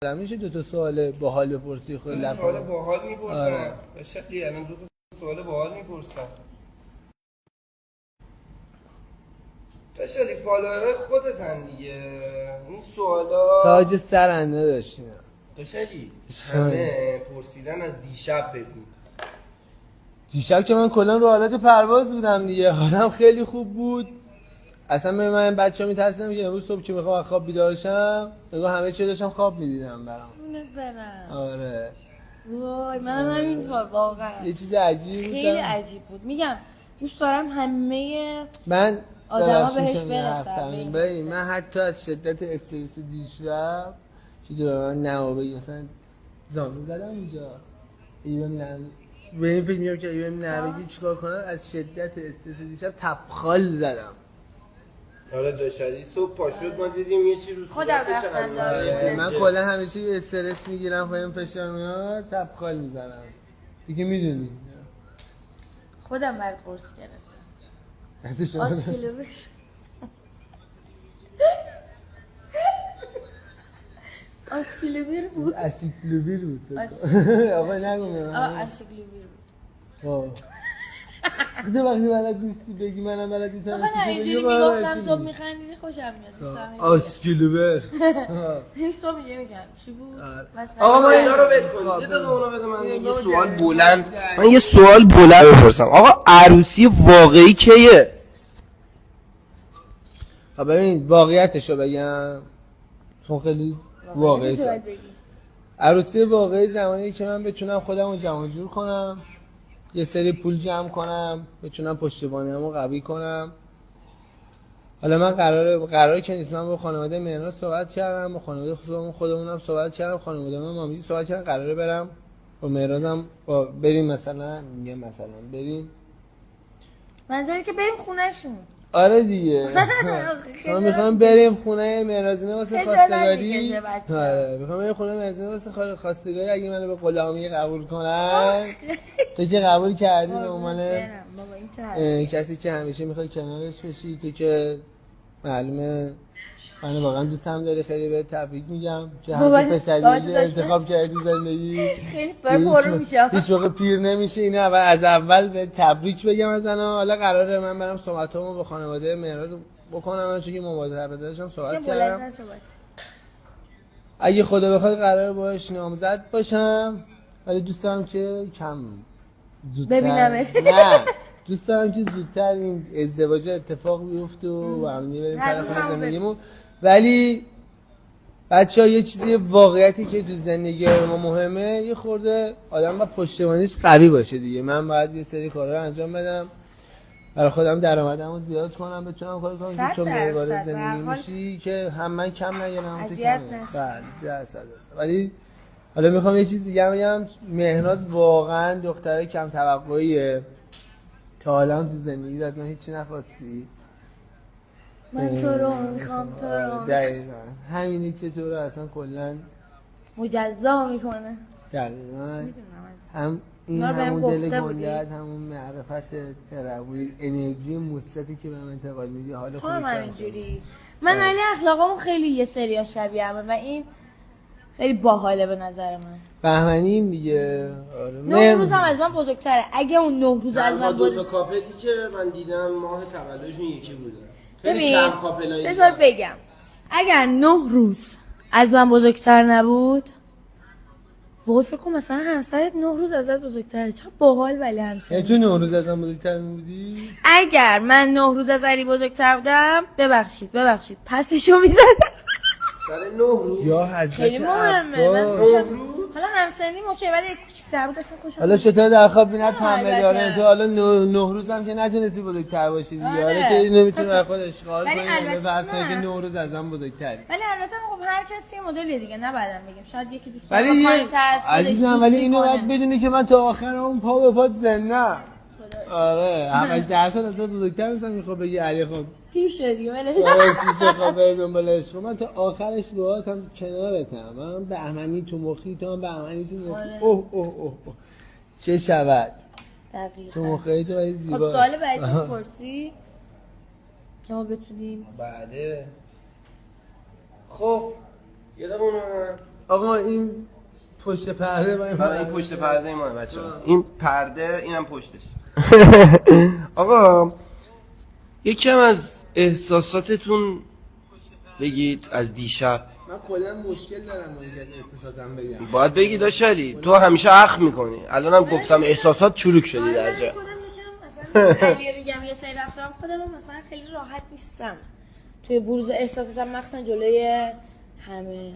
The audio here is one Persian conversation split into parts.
میشه دو تا سوال باحال بپرسی خود لب سوال باحال میپرسم. آره. به شکلی الان دو تا سوال باحال میپرسم. بشری فالوورای خودتن دیگه. این سوالا تاج سرنده داشتیم. بشری همه پرسیدن از دیشب بگو. دیشب که من کلا رو حالت پرواز بودم دیگه، حالم خیلی خوب بود. اصلا من بچه‌ها میترسیدم که امروز صبح که میخوام از خواب بیدار شم، نگاه همه چی داشتم خواب میدیدم برام. آره. وای منم همینطور واقعا. یه چیز عجیبی بود. خیلی عجیب بود. میگم دوست دارم همه من آدما ببخشید بهش که برسن. ببین من حتی از شدت استرس دیشب که دوران نوابه مثلا زانو زدم اونجا. به این فکر میام که ایوم نبگی چیکار کنم، از شدت استرس دیشب تبخال زدم. آره داشتی صبح پا شد ما دیدیم یه چی رو خودم صورتش رفتن انداخته. من کلا همیشه یه استرس میگیرم، خودم فشار میاد تبخال میزنم دیگه، میدونی خودم بر قرص گرفتم. آسکیلوور. آسکیلوور بود. اسیکلوویر بود. آقا نگو اسکیلوور بود. تو وقتی بلد نیستی بگی منم بلد نیستم. آخه نه اینجوری میگفتم صبح میخندیدی خوشم میاد. آسکیلوور. این صبح اینجوری میگم چی بود؟ آقا ما اینا رو ول کن. یه دقیقه اونو بده من یه سوال بلند. من یه سوال بلند بپرسم. آقا عروسی واقعی کیه؟ ببین واقعیتشو بگم چون خیلی واقعی است. عروسی واقعی زمانی که من بتونم خودمو جمع جور کنم، یه سری پول جمع کنم، بتونم پشتیبانیامو قوی کنم. حالا من قراره که نیست، من با خانواده مهناز صحبت کردم، با خانواده خودمونم صحبت کردم، خانواده من مامی صحبت کردم، قراره برم با مهنازم بریم مثلا بریم منظوری که بریم خونه‌شون. آره دیگه. ما میخوام بریم خونه مهرازینه واسه خواستگاری. آره میخوام بریم خونه مهرازینه واسه خواستگاری. اگه منو به غلامی قبول کنن تو که قبول کردی به عنوان کسی که همیشه میخوای کنارش بشی، تو که معلومه من واقعا دوستم داری، خیلی بهت تبریک میگم که همین پسری انتخاب کردی زندگی خیلی پرو میشه، هیچ موقع پیر نمیشه. اینو از اول به تبریک بگم از انا. حالا قراره من برم صحبتامو با خانواده مهراز بکنم، چون که مواظب داشتم صحبت کردم. اگه خدا بخواد قراره باهاش نامزد باشم، ولی دوست دارم که کم زودتر ببینمت. نه دوست دارم که زودتر این ازدواج اتفاق بیفته و هم دیگه بریم سر خونه زندگیمون. ولی بچه‌ها یه چیزی واقعیتی که تو زندگی ما مهمه، یه خورده آدم باید پشتیبانیش قوی باشه دیگه. من باید یه سری کارا رو انجام بدم برای خودم، درآمدمو زیاد کنم، بتونم کار کنم که تو وارد زندگی میشی که هم من کم نگیرم هم تو کم. بله 100%. ولی حالا میخوام یه چیز دیگه بگم. مهناز واقعا دختره کم توقعیه. تا حالا تو زندگی از من هیچی نخواستی؟ من تو رو میخوام، تو رو دقیقا همینی که تو رو اصلا کلا مجزا میکنه. دقیقا هم این همون دل گنده‌ات، همون معرفت تروی، انرژی مثبتی که بهم انتقال میدی، حال خوبی همینجوری. من ولی اخلاقامون خیلی یه سریا شبیه همه و این خیلی باحاله به نظر من. بهمنیم دیگه. آره 9 روز هم از من بزرگتره. اگه اون 9 روز از من دو تا کاپلی که من دیدم ماه تولدشون یکی بوده. خیلی کم کاپلایی. بذار بگم اگر 9 روز از من بزرگتر نبود، وای فکر کنم مثلا همسرت 9 روز ازت بزرگتره. چقدر باحال. ولی همسرت تو 9 روز از من بزرگتر بودی؟ اگر من 9 روز از علی بزرگتر بودم، ببخشید پسشو میزدم. سر 9 روز یا حضرت خیلی مهمه. حالا همسنی موقعی ولی کوچیک‌تر بود اصلا خوشم. حالا چطور در خواب بینت همه داره؟ تو حالا 9 روز هم که نتونستی بزرگتر باشی دیگه. آره که نمیتونی برای خود اشغال کنی، به فرض کنی که 9 روز ازم بزرگتری. ولی البته خب هر کسی مدلی دیگه، نه بعدم بگم شاید یکی دوست داره عزیزم، ولی اینو باید بدونی که من تا آخر اون پا به پات زنده. آره همش درصد از تو بزرگتر میشم. میخوام بگی علی خب پیر شدی دیگه ولش کن. خب بریم بالش. من تا آخرش باهاتم کنارتم. من بهمنی تو مخی، تو هم بهمنی تو مخی. اوه اوه اوه چه شود دقیقاً تو مخی تو ولی زیباست. خب سوال بعدی پرسی که ما بتونیم. بله خب یه دقیقه آقا این پشت پرده این پشت پرده ما بچه‌ها. این پرده اینم پشتش. آقا یکم از احساساتتون بگید از دیشب. من کلا مشکل دارم با اینکه احساساتم بگم. باید بگی داشت علی تو همیشه اخ میکنی. الانم گفتم احساسات چروک شدی در جا. مثلا علی میگم یه سری رفتم خودم مثلا خیلی راحت نیستم توی بروز احساساتم مخصوصا جلوی همه.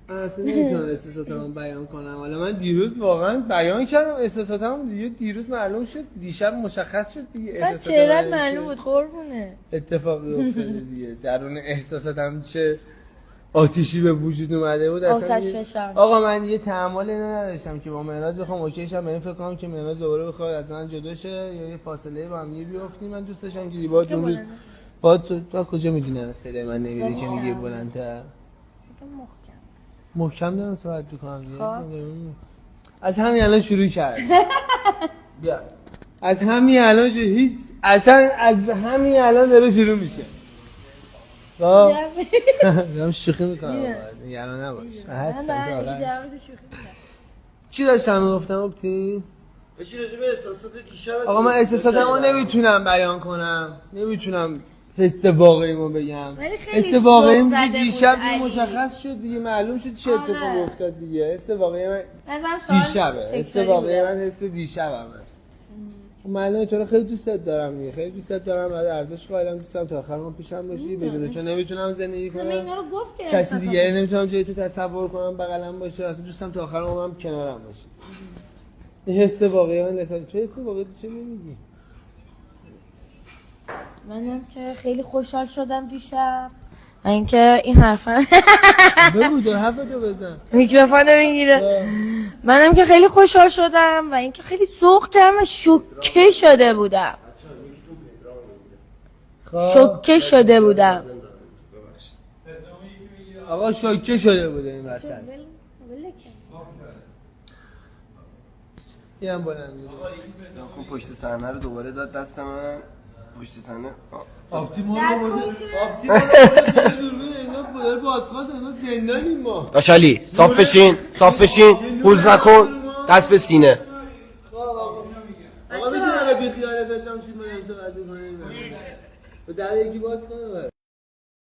اصلا نمیتونم احساساتمو بیان کنم. حالا من دیروز واقعا بیان کردم احساساتمو دیگه دیروز معلوم شد دیشب مشخص شد دیگه احساساتم چهره‌ت معلوم بود قربونه. اتفاقی افتاده دیگه درون احساساتم چه آتیشی به وجود اومده بود اصلا. آقا من یه تحمل اینو نداشتم که با مهناز بخوام اوکیشم این فکر کنم که مهناز دوباره بخواد از من جدا شه یا یه فاصله با هم بیافتیم. من دوست داشتم که دیبات اون تا کجا میدونم صدای من نمیده که میگه بلندتر محکم دارم صحبت بکنم. از همین الان شروع کرد. بیا از همین الان هیچ اصلا از همین الان داره شروع میشه. دارم شوخی میکنم نگران نباش. چی داشتم میگفتم اپتی؟ بشی راجع به احساسات دیشب. آقا من احساساتمو نمیتونم بیان کنم. نمیتونم حس واقعیمو بگم. حس واقعیم دیگه دیشب مشخص شد دیگه معلوم شد چه اتفاقی افتاد دیگه. حس واقعی من دیشبه. حس واقعی من حس دیشبمه. معلومه تو رو خیلی دوستت دارم دیگه. خیلی دوستت دارم. بعد ارزش قائلم دوستم تا آخر اون پیشم باشی. بدون تو نمیتونم زندگی کنم. کسی دیگه نمیتونم جای تو تصور کنم بغلم باشه. اصلا دوستم تا آخر عمرم کنارم باشی. این حس واقعی من تو حس واقعی چه میگی؟ منم که خیلی خوشحال شدم دیشب. اینکه این حرفا بگو دو حرفتو بزن. میکروفون میگیره. منم که خیلی خوشحال شدم و اینکه خیلی ذوق کردم و شوکه شده بودم. شوکه شده بودم. آقا شوکه شده بوده این وسط. یه هم بلند میگه پشت صحنه رو دوباره داد دست من. پشت صحنه آفتی ما رو برده. آفتی ما رو برده دوربین اینا بودر بازخواست اینا زندانیم ما. داشالی صاف بشین حوز نکن دست به سینه. آقا میشه اگه بیخیاله بدم چی من امسا قدر کنیم به در یکی باز کنیم